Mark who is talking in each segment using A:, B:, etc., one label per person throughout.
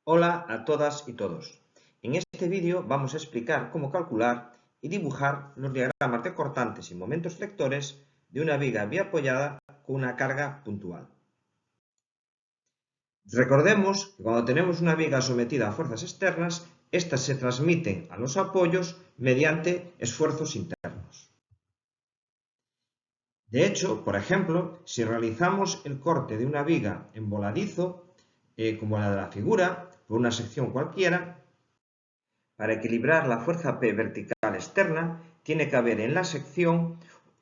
A: Hola a todas y todos. En este vídeo vamos a explicar cómo calcular y dibujar los diagramas de cortantes y momentos flectores de una viga biapoyada con una carga puntual. Recordemos que cuando tenemos una viga sometida a fuerzas externas, éstas se transmiten a los apoyos mediante esfuerzos internos. De hecho, por ejemplo, si realizamos el corte de una viga en voladizo, como la de la figura, por una sección cualquiera, para equilibrar la fuerza P vertical externa, tiene que haber en la sección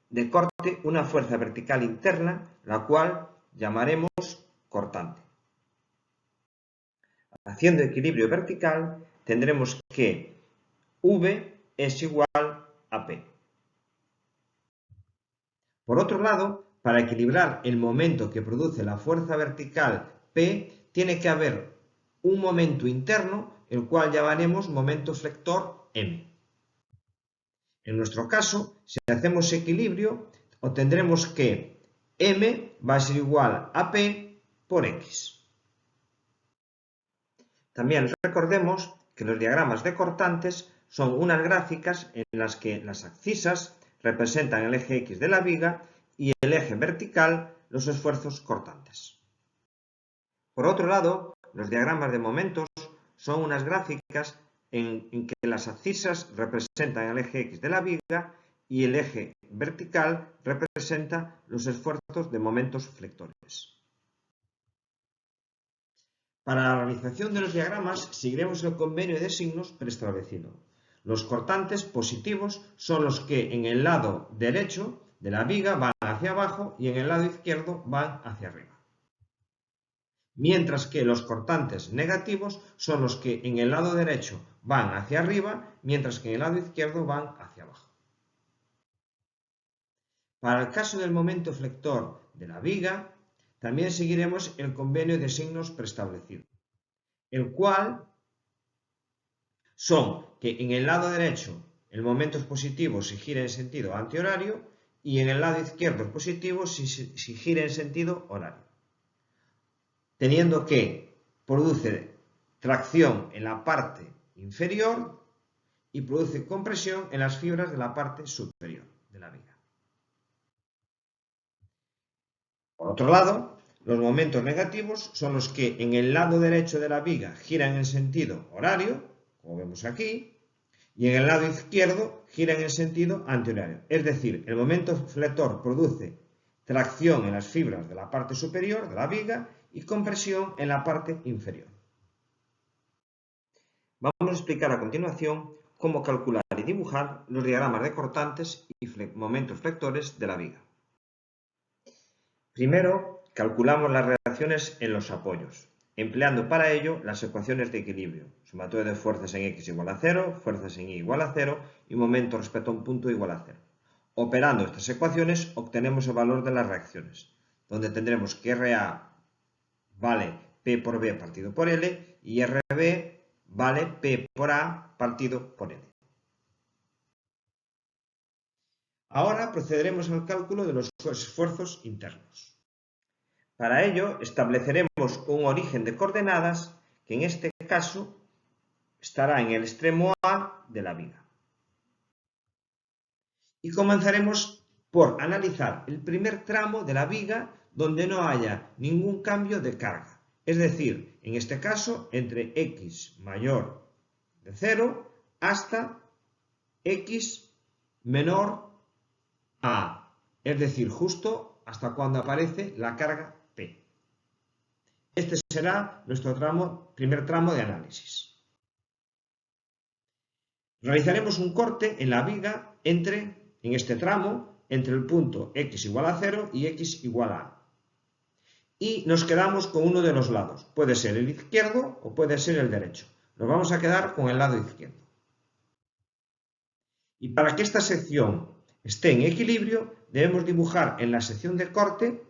A: de corte una fuerza vertical interna, la cual llamaremos cortante. Haciendo equilibrio vertical, tendremos que V es igual a P. Por otro lado, para equilibrar el momento que produce la fuerza vertical P, tiene que haber un momento interno, el cual llamaremos momento flector M. En nuestro caso, si hacemos equilibrio, obtendremos que M va a ser igual a P por X. También recordemos que los diagramas de cortantes son unas gráficas en las que las abscisas representan el eje X de la viga y el eje vertical los esfuerzos cortantes. Por otro lado, los diagramas de momentos son unas gráficas en que las abscisas representan el eje X de la viga y el eje vertical representa los esfuerzos de momentos flectores. Para la realización de los diagramas seguiremos el convenio de signos preestablecido. Los cortantes positivos son los que en el lado derecho de la viga van hacia abajo y en el lado izquierdo van hacia arriba. Mientras que los cortantes negativos son los que en el lado derecho van hacia arriba, mientras que en el lado izquierdo van hacia abajo. Para el caso del momento flector de la viga, también seguiremos el convenio de signos preestablecido, el cual son que en el lado derecho el momento es positivo si gira en sentido antihorario y en el lado izquierdo es positivo si gira en sentido horario, teniendo que produce tracción en la parte inferior y produce compresión en las fibras de la parte superior de la viga. Por otro lado, los momentos negativos son los que en el lado derecho de la viga giran en sentido horario, como vemos aquí, y en el lado izquierdo giran en sentido antihorario. Es decir, el momento flector produce tracción en las fibras de la parte superior de la viga y compresión en la parte inferior. Vamos a explicar a continuación cómo calcular y dibujar los diagramas de cortantes y momentos flectores de la viga. Primero, calculamos las reacciones en los apoyos, empleando para ello las ecuaciones de equilibrio, sumatoria de fuerzas en X igual a 0, fuerzas en Y igual a 0 y momento respecto a un punto igual a 0. Operando estas ecuaciones obtenemos el valor de las reacciones, donde tendremos que RA vale P por B partido por L y RB vale P por A partido por L. Ahora procederemos al cálculo de los esfuerzos internos. Para ello estableceremos un origen de coordenadas que en este caso estará en el extremo A de la viga. Y comenzaremos por analizar el primer tramo de la viga donde no haya ningún cambio de carga. Es decir, en este caso entre X mayor de 0 hasta X menor a, es decir, justo hasta cuando aparece la carga P. Este será nuestro primer tramo de análisis. Realizaremos un corte en la viga en este tramo, entre el punto X igual a 0 y X igual a A. Y nos quedamos con uno de los lados. Puede ser el izquierdo o puede ser el derecho. Nos vamos a quedar con el lado izquierdo. Y para que esta sección esté en equilibrio, debemos dibujar en la sección de corte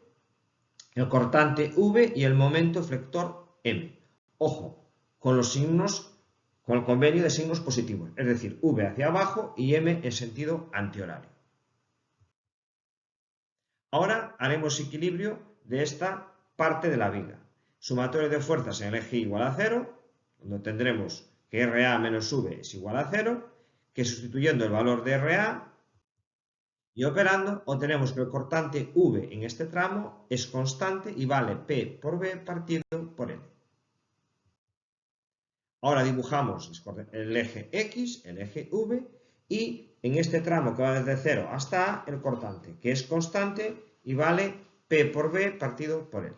A: el cortante V y el momento flector M. Ojo, con los signos, con el convenio de signos positivos, es decir, V hacia abajo y M en sentido antihorario. Ahora haremos equilibrio de esta parte de la viga. Sumatoria de fuerzas en el eje igual a 0, donde tendremos que RA menos V es igual a 0, que sustituyendo el valor de RA y operando, obtenemos que el cortante V en este tramo es constante y vale P por B partido por L. Ahora dibujamos el eje X, el eje V, y en este tramo que va desde 0 hasta A, el cortante, que es constante y vale P por B partido por L.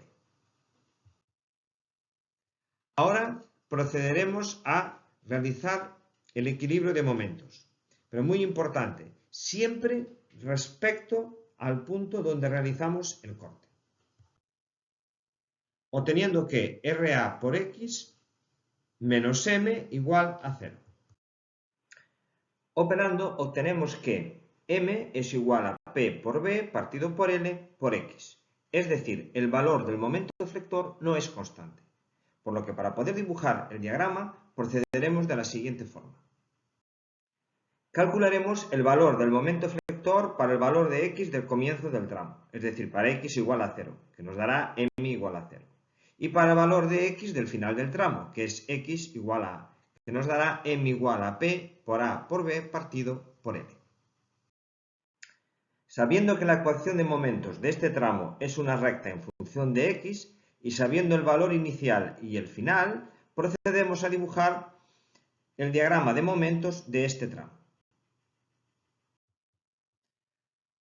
A: Ahora procederemos a realizar el equilibrio de momentos, pero muy importante, siempre respecto al punto donde realizamos el corte, obteniendo que RA por X menos M igual a 0. Operando obtenemos que M es igual a P por B partido por L por X, es decir, el valor del momento deflector no es constante, por lo que para poder dibujar el diagrama procederemos de la siguiente forma. Calcularemos el valor del momento deflector para el valor de X del comienzo del tramo, es decir, para X igual a 0, que nos dará M igual a 0. Y para el valor de X del final del tramo, que es X igual a A, que nos dará M igual a P por A por B partido por L. Sabiendo que la ecuación de momentos de este tramo es una recta en función de X y sabiendo el valor inicial y el final, procedemos a dibujar el diagrama de momentos de este tramo.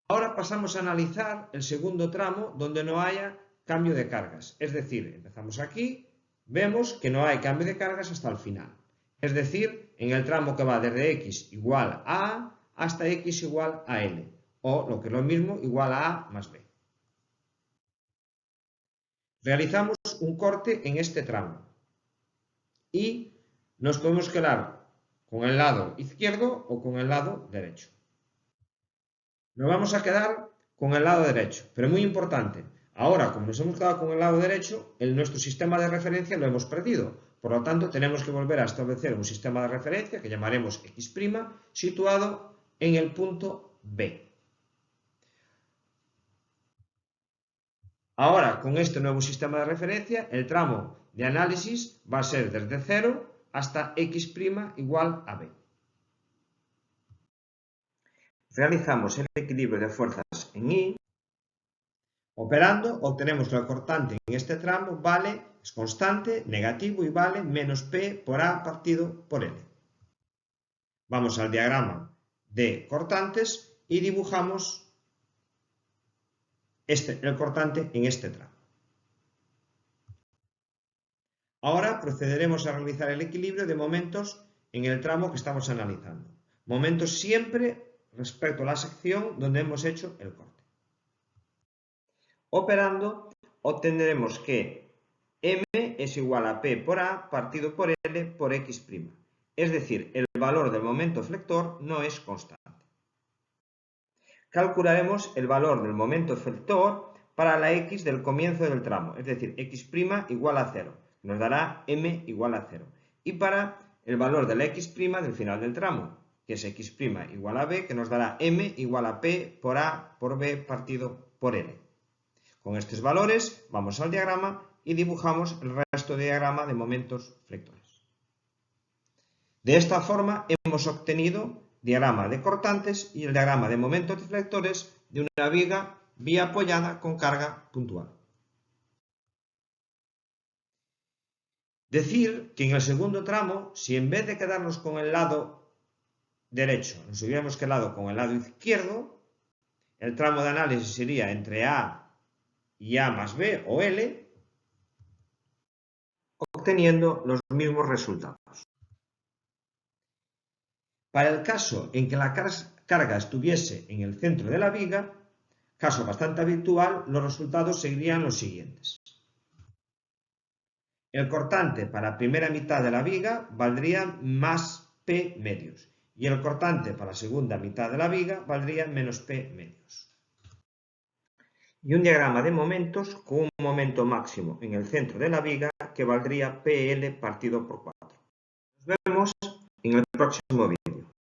A: Ahora pasamos a analizar el segundo tramo donde no haya cambio de cargas. Es decir, empezamos aquí, vemos que no hay cambio de cargas hasta el final. Es decir, en el tramo que va desde X igual a A hasta X igual a L. O, lo que es lo mismo, igual a A más B. Realizamos un corte en este tramo. Y nos podemos quedar con el lado izquierdo o con el lado derecho. Nos vamos a quedar con el lado derecho, pero muy importante, ahora como nos hemos quedado con el lado derecho, nuestro sistema de referencia lo hemos perdido, por lo tanto tenemos que volver a establecer un sistema de referencia que llamaremos X', situado en el punto B. Ahora, con este nuevo sistema de referencia, el tramo de análisis va a ser desde 0 hasta X' igual a B. Realizamos el equilibrio de fuerzas en I. Operando, obtenemos que el cortante en este tramo es constante, negativo y vale menos P por A partido por L. Vamos al diagrama de cortantes y dibujamos el cortante en este tramo. Ahora procederemos a realizar el equilibrio de momentos en el tramo que estamos analizando. Momentos siempre respecto a la sección donde hemos hecho el corte. Operando, obtendremos que M es igual a P por A partido por L por X'. Es decir, el valor del momento deflector no es constante. Calcularemos el valor del momento deflector para la X del comienzo del tramo, es decir, X' igual a 0, que nos dará M igual a 0. Y para el valor de la X' del final del tramo, que es X' igual a B, que nos dará M igual a P por A por B partido por L. Con estos valores vamos al diagrama y dibujamos el resto del diagrama de momentos flectores. De esta forma hemos obtenido diagrama de cortantes y el diagrama de momentos deflectores de una vía apoyada con carga puntual. Decir que en el segundo tramo, si en vez de quedarnos con el lado derecho, nos hubiéramos quedado con el lado izquierdo, el tramo de análisis sería entre A y A más B o L, obteniendo los mismos resultados. Para el caso en que la carga estuviese en el centro de la viga, caso bastante habitual, los resultados serían los siguientes. El cortante para la primera mitad de la viga valdría más P medios y el cortante para la segunda mitad de la viga valdría menos P medios. Y un diagrama de momentos con un momento máximo en el centro de la viga que valdría PL partido por 4. Nos vemos en el próximo vídeo.